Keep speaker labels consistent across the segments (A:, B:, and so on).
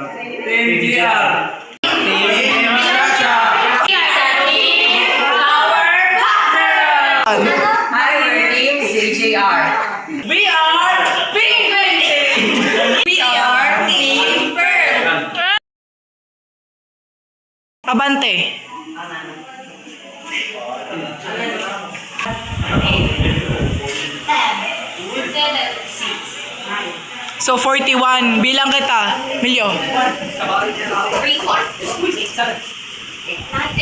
A: Team GR. Team Chacha.
B: Our team CJR.
C: We are Penguin Team.
B: We are Team Pearl.
C: Abante. So 41, bilang kita, Milyo.
B: 3, 4, 7, 8, 9,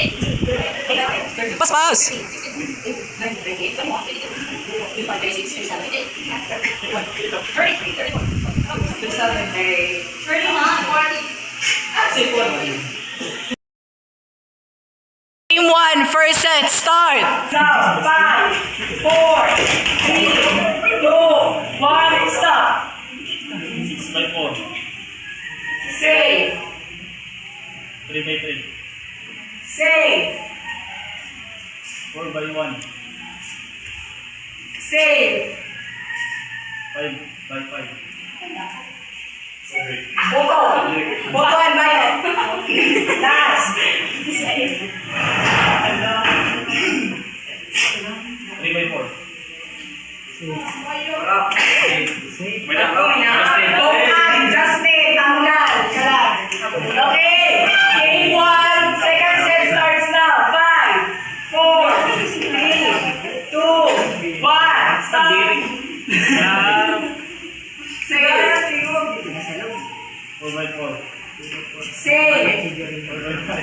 B: 10.
C: Pas.
B: 39, 40.
C: Game 1, first set, start!
A: Now, 5, 4, 3, 2, 1, stop.
D: 6 by 4.
A: Save.
D: 3 by 3.
A: Save.
D: 4 by 1.
A: Save.
D: 5 by 5.
A: Boto. Botoan ba yan? Last. Save.
D: 3 by 4.
A: Botoan. Justin. Tamunan. Kalag. Okay. Game 1. Second set starts now. 5, 4, 3, 2, 1. Stop. Save.
D: 4 by 4.
A: Save.
D: 4 by 5.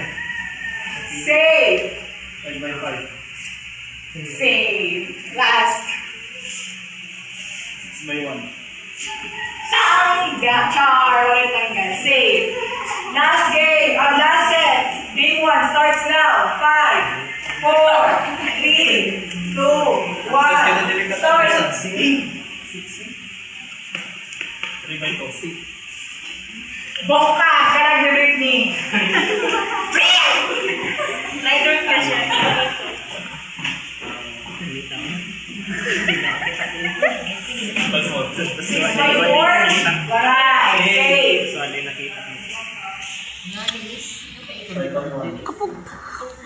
A: Save.
D: 5 by 5.
A: Save. Last.
D: 6 by 1.
A: Tangga. Char. Walang tanggal. Save. Last game. Last set. Game 1 starts now. 5, 4, 3, 2, 1. Start.
D: 3 by 2.
A: Bongka. Kalag ni Britney.
B: Lighter ka siya.
D: By 4.
A: 6 by 4. Waray. Save.
D: 5 by 1.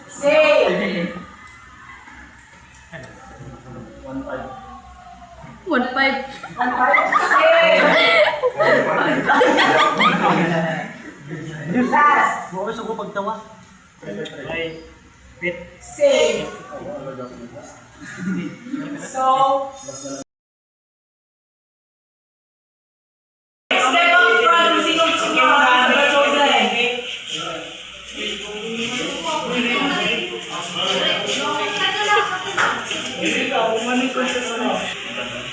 A: Save.
D: 1 5.
B: 1-5.
A: Save. Last.
D: Gusto ko pagtawa.
A: Save. So, step up front. Sinong chosen?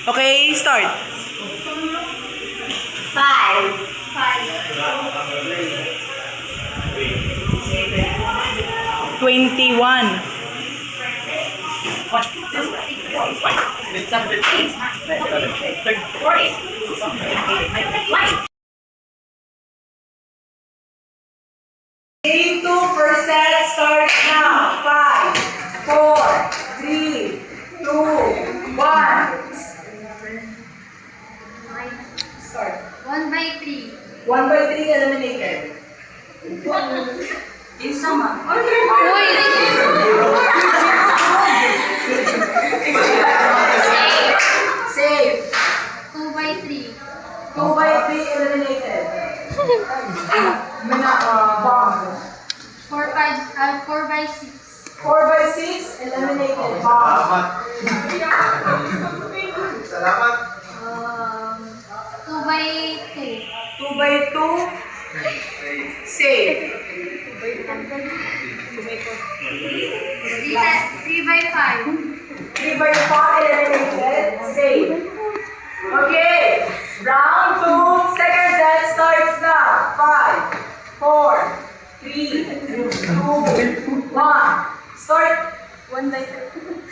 C: Okay, start.
B: 5.
C: 21.
B: 40.
A: Game 2, first set starts now. 5, 4, 3, 2, 1. Start.
B: 1 by 3.
A: 1 by 3 eliminated.
B: Isa ma.
A: Save.
B: 2 by 3.
A: 2 by 3 eliminated. Bomb.
B: 4 by 6.
A: 4 by 6 eliminated. Bomb.
B: 2 by 2.
A: 2 by 2. Save.
B: 3 by 5.
A: 3 by 5 eliminated. Save. Okay. Round 2. Second set starts now. 5, 4, 3, 2, 1. Start.
B: 1 by 2.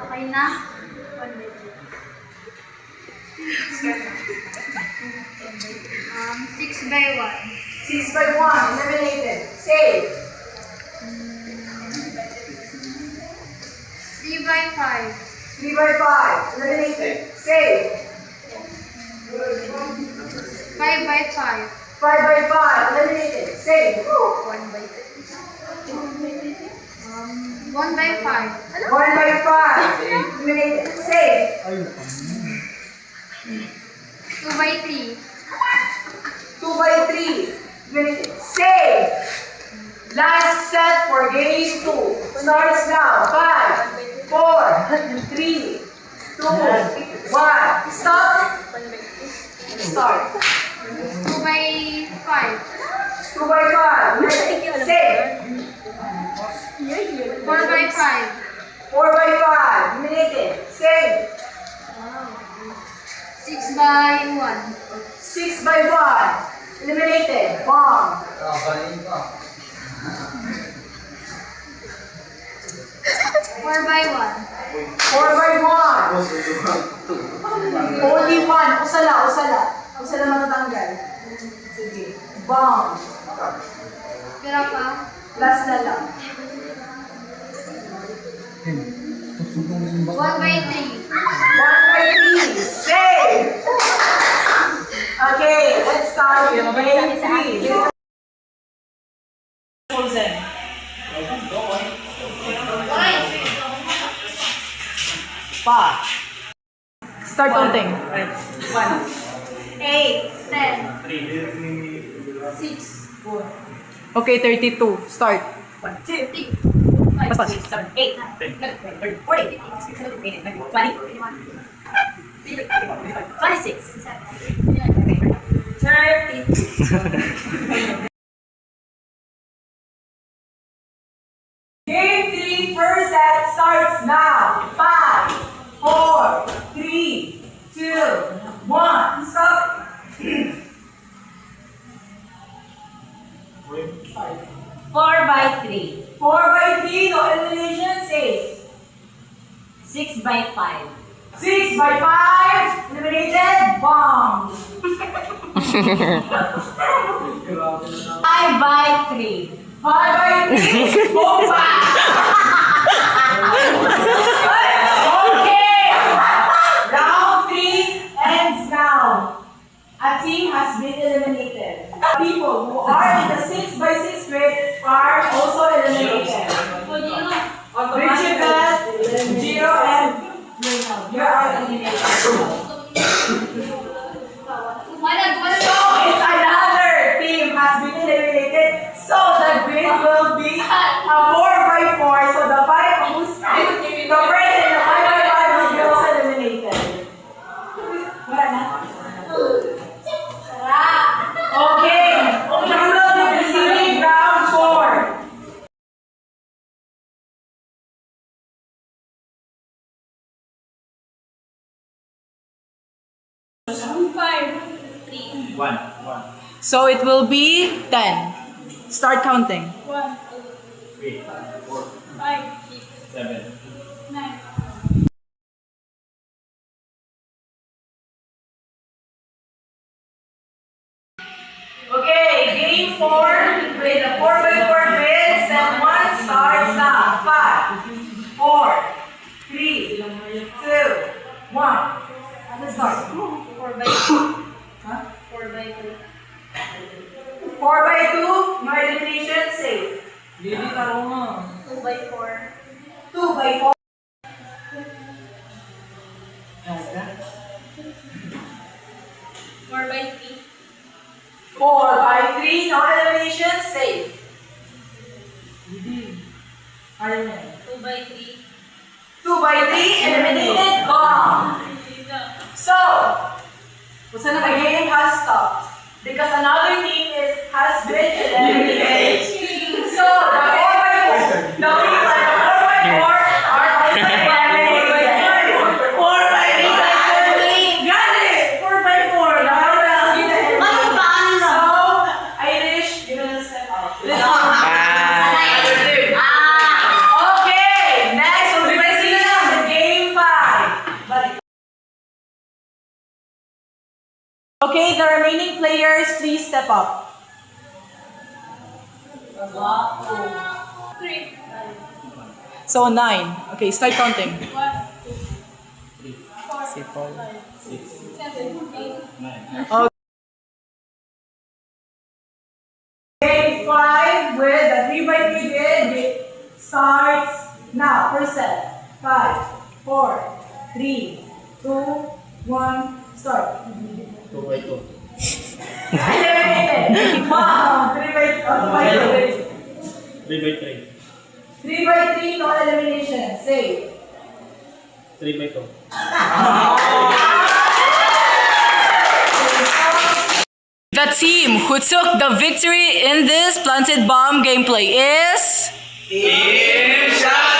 B: Okay na? 1 by 2. 6 by 1.
A: 6 by 1 eliminated. Save.
B: 3 by 5.
A: 3 by 5 eliminated. Save.
B: 5 5 by 5.
A: 5 by 5. Eliminated. Save.
B: 1 by 1 by 5.
A: 1 by 5. Eliminated. Save.
B: 2 by 3.
A: 2 by 3. Eliminated. Save. Last set for game 2. Starts now. 5, 4, 3, 2, 1. Stop. Start.
B: 2 by 5.
A: 2 by 5. Save.
B: 4 by 5.
A: 4 by 5. Eliminated. Save.
B: 6 by 1.
A: 6 by 1. Eliminated. Bomb.
B: 4 by 1.
A: 4 by 1. Only 1. Usala, usala. Usala matatanggal. Sige. Bomb.
B: Pira pa.
A: Last na lang.
B: 1 by 3.
A: 1 by 3. Save. Okay, let's start with game 3.
C: Frozen. Pa. Start counting.
B: 8, 10, 6,
C: Okay, 32. Start.
B: 50,
C: Basta.
B: 8, 40, 26, 30.
A: Game 3, first set starts now. 5, 4, 3, 2, 1. Stop.
E: 4 by 3.
A: 4 by 3, no elimination, save.
E: 6 by 5.
A: 6 by 5, eliminated, bomb.
E: 5 by 3.
A: 5 by 3, bomba. Okay. Round 3 ends now. A team has been eliminated. People who are in the 6 by 6 grid are also eliminated. Bridget, Gio, and you are eliminated. So it's another team has been eliminated. So the grid will be a 4 by 4. So the 5 who's the person in the 5 by 5 will be also eliminated. Wala na? Okay. You will be receiving round 4.
D: One.
C: So it will be 10. Start counting.
D: 3, 4, 7.
A: Okay, game 4 with a 4 by 4 grid. Set 1 starts now. 5, 4, 3, 2, 1. Let's start.
B: 4 by 2.
A: Huh?
B: 4 by 2.
A: 4 by 2, no elimination, safe.
B: 2 by 4.
A: 2 by 4.
B: 4 by 3.
A: 4 by 3, no elimination, safe.
B: 2 by 3.
A: 2 by 3, eliminated, bomb. So, the game has stopped because another team has been eliminated. So, the 4 by 4, the people at the 4 by 4 are also eliminated. 4 by 3, got it! 4 by 4, the 4 has been eliminated. So, Irish, you're gonna step out. Okay, next we'll be proceeding to game 5. Balik.
C: Okay, the remaining players, please step up.
B: 3.
C: So 9. Okay, start counting.
B: 1, 2, 4, 5, 6, 7, 8.
D: 9.
C: Okay.
A: starts now. First set. 5, 4, 3, 2, 1, start.
D: 2 by 2.
A: Eliminated. Wow. 3 by 2.
D: 3 by 3.
A: 3 by 3, no elimination. Safe.
D: 3 by 2.
C: The team who took the victory in this planted bomb gameplay is...
F: Team Shot!